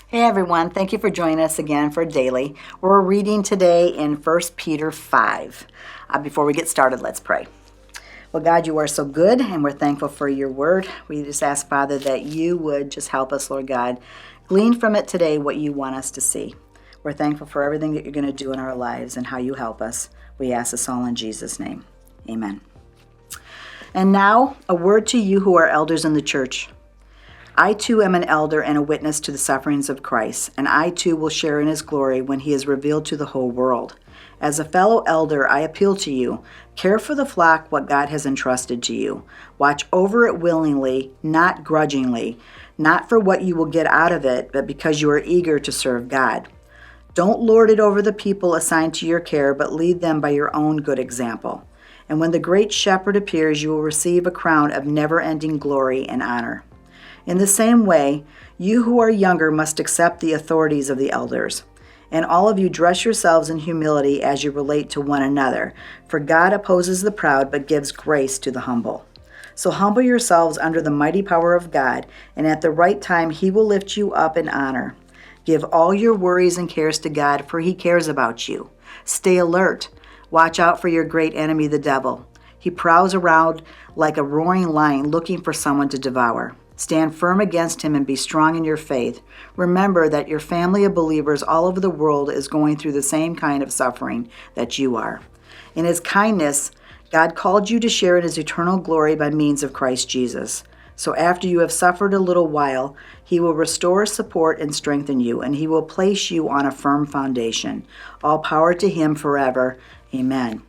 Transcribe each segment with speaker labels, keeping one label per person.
Speaker 1: Hey everyone, thank you for joining us again for Daily. We're reading today in 1 Peter 5. Before we get started, let's pray. Well, God, you are so good, and we're thankful for your word. We just ask, Father, that you would just help us, Lord God, glean from it today what you want us to see. We're thankful for everything that you're going to do in our lives and how you help us. We ask this all in Jesus' name. Amen. And now, a word to you who are elders in the church. I too am an elder and a witness to the sufferings of Christ, and I too will share in his glory when he is revealed to the whole world. As a fellow elder, I appeal to you, care for the flock what God has entrusted to you. Watch over it willingly, not grudgingly, not for what you will get out of it, but because you are eager to serve God. Don't lord it over the people assigned to your care, but lead them by your own good example. And when the great shepherd appears, you will receive a crown of never-ending glory and honor. In the same way, you who are younger must accept the authorities of the elders. And all of you dress yourselves in humility as you relate to one another, for God opposes the proud but gives grace to the humble. So humble yourselves under the mighty power of God, and at the right time he will lift you up in honor. Give all your worries and cares to God, for he cares about you. Stay alert. Watch out for your great enemy, the devil. He prowls around like a roaring lion looking for someone to devour. Stand firm against him and be strong in your faith. Remember that your family of believers all over the world is going through the same kind of suffering that you are. In his kindness, God called you to share in his eternal glory by means of Christ Jesus. So after you have suffered a little while, he will restore, support, and strengthen you, and he will place you on a firm foundation. All power to him forever. Amen.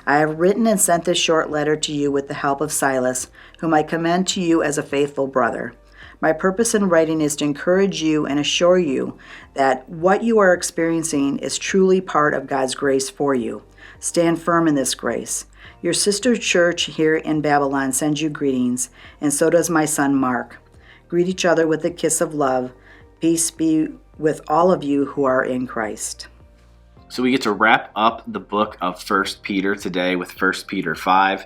Speaker 1: I have written and sent this short letter to you with the help of Silas, whom I commend to you as a faithful brother. My purpose in writing is to encourage you and assure you that what you are experiencing is truly part of God's grace for you. Stand firm in this grace. Your sister church here in Babylon sends you greetings, and so does my son Mark. Greet each other with a kiss of love. Peace be with all of you who are in Christ.
Speaker 2: So we get to wrap up the book of 1 Peter today with 1 Peter 5.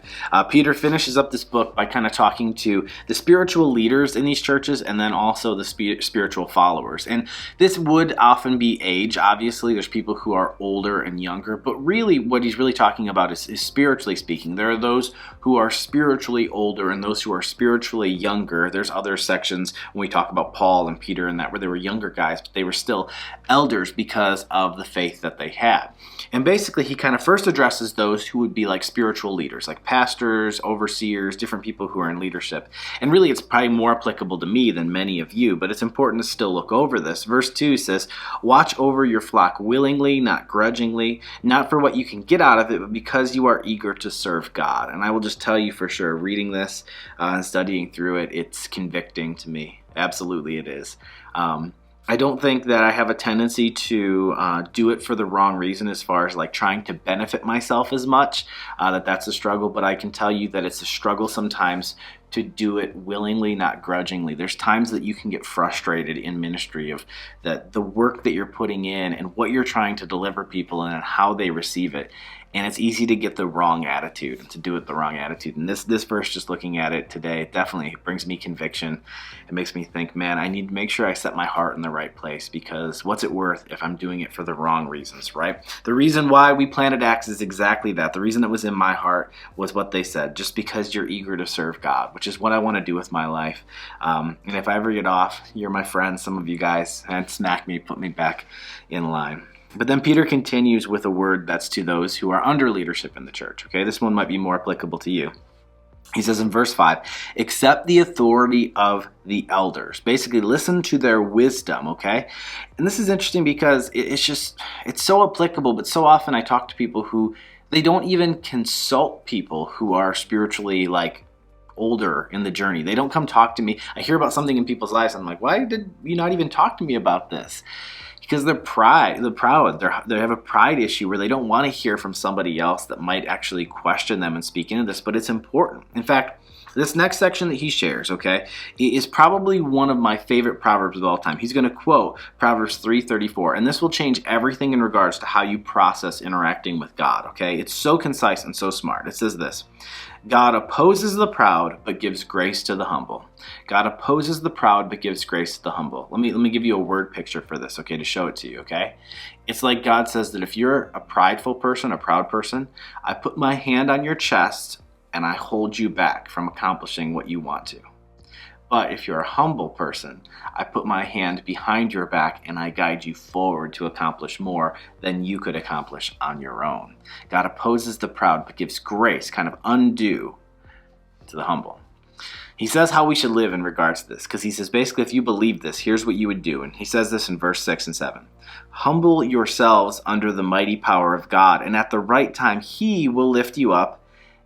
Speaker 2: Peter finishes up this book by kind of talking to the spiritual leaders in these churches and then also the spiritual followers. And this would often be age. Obviously, there's people who are older and younger, but really what he's really talking about is spiritually speaking. There are those who are spiritually older and those who are spiritually younger. There's other sections when we talk about Paul and Peter and that where they were younger guys, but they were still elders because of the faith that they had. And basically he kind of first addresses those who would be like spiritual leaders, like pastors, overseers, different people who are in leadership. And really it's probably more applicable to me than many of you, but it's important to still look over this. Verse 2 says, watch over your flock willingly, not grudgingly, not for what you can get out of it, but because you are eager to serve God. And I will just tell you for sure, reading this and studying through it, it's convicting to me. Absolutely it is. I don't think that I have a tendency to do it for the wrong reason as far as like trying to benefit myself as much, that's a struggle, but I can tell you that it's a struggle sometimes to do it willingly, not grudgingly. There's times that you can get frustrated in ministry of the work that you're putting in and what you're trying to deliver people and how they receive it. And it's easy to get the wrong attitude and to do it the wrong attitude. And this verse, just looking at it today, definitely brings me conviction. It makes me think, man, I need to make sure I set my heart in the right place, because what's it worth if I'm doing it for the wrong reasons, right? The reason why we planted Acts is exactly that. The reason it was in my heart was what they said, just because you're eager to serve God, which is what I want to do with my life. And if I ever get off, you're my friends, some of you guys, and smack me, put me back in line. But then Peter continues with a word that's to those who are under leadership in the church. Okay, this one might be more applicable to you. He says in verse 5, accept the authority of the elders. Basically, listen to their wisdom, okay? And this is interesting because it's so applicable, but so often I talk to people who, they don't even consult people who are spiritually like older in the journey. They don't come talk to me. I hear about something in people's lives, and I'm like, why did you not even talk to me about this? Because they're proud. They have a pride issue where they don't want to hear from somebody else that might actually question them and speak into this, but it's important. In fact, This next section that he shares, okay, is probably one of my favorite Proverbs of all time. He's going to quote Proverbs 3:34, and this will change everything in regards to how you process interacting with God, okay? It's so concise and so smart. It says this: God opposes the proud, but gives grace to the humble. God opposes the proud, but gives grace to the humble. Let me give you a word picture for this, okay, to show it to you, okay? It's like God says that if you're a prideful person, a proud person, I put my hand on your chest and I hold you back from accomplishing what you want to. But if you're a humble person, I put my hand behind your back and I guide you forward to accomplish more than you could accomplish on your own. God opposes the proud, but gives grace, kind of undue, to the humble. He says how we should live in regards to this, because he says basically if you believe this, here's what you would do. And he says this in verse 6 and 7. Humble yourselves under the mighty power of God, and at the right time he will lift you up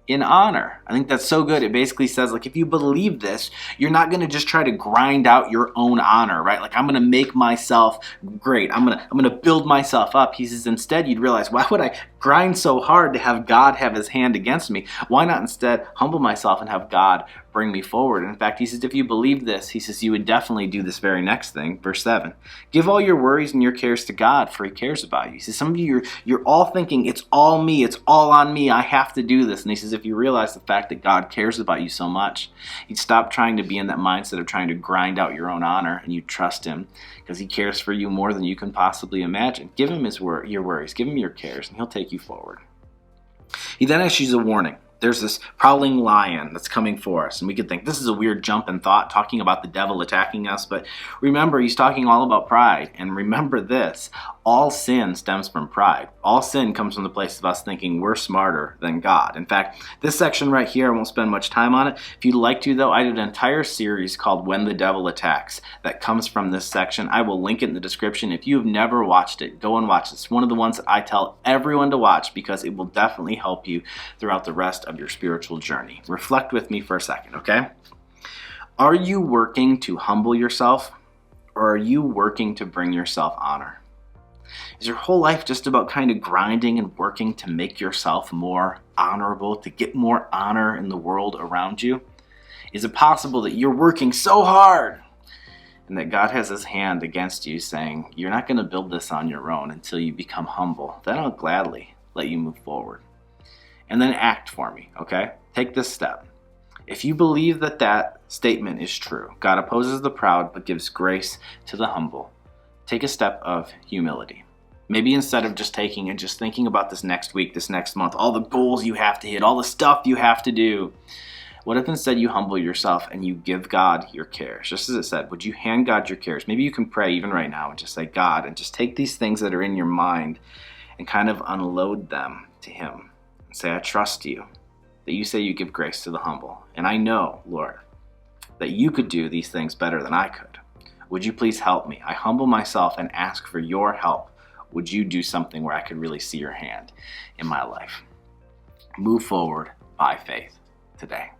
Speaker 2: in honor. I think that's so good. It basically says, like, if you believe this, you're not going to just try to grind out your own honor, right? Like, I'm going to make myself great. I'm going to build myself up. He says, instead, you'd realize, why would I grind so hard to have God have his hand against me? Why not instead humble myself and have God bring me forward? And in fact, he says, if you believe this, he says, you would definitely do this very next thing. Verse 7, give all your worries and your cares to God, for he cares about you. He says, some of you, you're all thinking, it's all me, it's all on me, I have to do this. And he says, if you realize the fact that God cares about you so much, you'd stop trying to be in that mindset of trying to grind out your own honor, and you trust him because he cares for you more than you can possibly imagine. Give him your worries, give him your cares, and he'll take you forward. He then issues a warning. There's this prowling lion that's coming for us. And we could think this is a weird jump in thought, talking about the devil attacking us. But remember, he's talking all about pride. And remember this, all sin stems from pride. All sin comes from the place of us thinking we're smarter than God. In fact, this section right here, I won't spend much time on it. If you'd like to, though, I did an entire series called When the Devil Attacks that comes from this section. I will link it in the description. If you've never watched it, go and watch it. It's one of the ones that I tell everyone to watch because it will definitely help you throughout the rest of your spiritual journey. Reflect with me for a second, okay? Are you working to humble yourself, or are you working to bring yourself honor? Is your whole life just about kind of grinding and working to make yourself more honorable, to get more honor in the world around you? Is it possible that you're working so hard and that God has his hand against you saying, you're not going to build this on your own until you become humble? Then I'll gladly let you move forward. And then act for me, okay? Take this step. If you believe that that statement is true, God opposes the proud but gives grace to the humble, take a step of humility. Maybe instead of just taking and just thinking about this next week, this next month, all the goals you have to hit, all the stuff you have to do, what if instead you humble yourself and you give God your cares? Just as it said, would you hand God your cares? Maybe you can pray even right now and just say, God, and just take these things that are in your mind and kind of unload them to him. And say, I trust you, that you say you give grace to the humble. And I know, Lord, that you could do these things better than I could. Would you please help me? I humble myself and ask for your help. Would you do something where I could really see your hand in my life? Move forward by faith today.